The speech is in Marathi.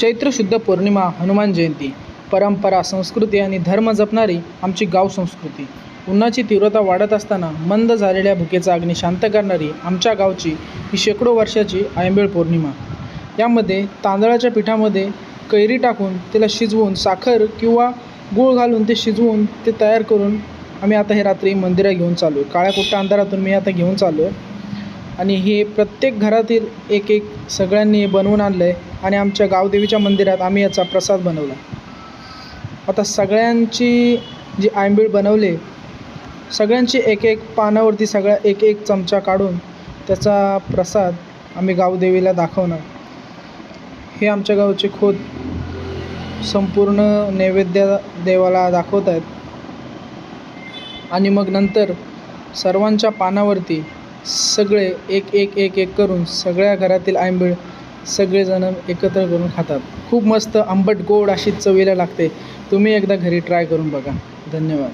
चैत्र शुद्ध पौर्णिमा, हनुमान जयंती, परंपरा, संस्कृती आणि धर्म जपणारी आमची गाव संस्कृती. उन्हाची तीव्रता वाढत असताना मंद झालेल्या भुकेचा अग्नी शांत करणारी आमच्या गावची ही शेकडो वर्षाची आंबेळ पौर्णिमा. यामध्ये तांदळाच्या पिठामध्ये कैरी टाकून त्याला शिजवून साखर किंवा गूळ घालून ते शिजवून ते तयार करून आम्ही आता हे रात्री मंदिरात घेऊन चाललो आहे. काळ्या कुट्ट अंधारातून मी आता घेऊन चाललो आहे आणि हे प्रत्येक घरातील एक एक सगळ्यांनी बनवून आणलं आहे आणि आमच्या गावदेवीच्या मंदिरात आम्ही याचा प्रसाद बनवला. आता सगळ्यांची जी आंबीळ बनवले, सगळ्यांची एक एक पानावरती सगळ्या एक एक चमचा काढून त्याचा प्रसाद आम्ही गावदेवीला दाखवणार. हे आमच्या गावचे खोत संपूर्ण नैवेद्य देवाला दाखवत आहेत आणि मग नंतर सर्वांच्या पानावरती सगळे एक एक एक एक करून सगळ्या घरातील आंबीळ सगळेजण एकत्र करून खातात. खूप मस्त आंबट गोड अशी चवीला लागते. तुम्ही एकदा घरी ट्राय करून बघा. धन्यवाद.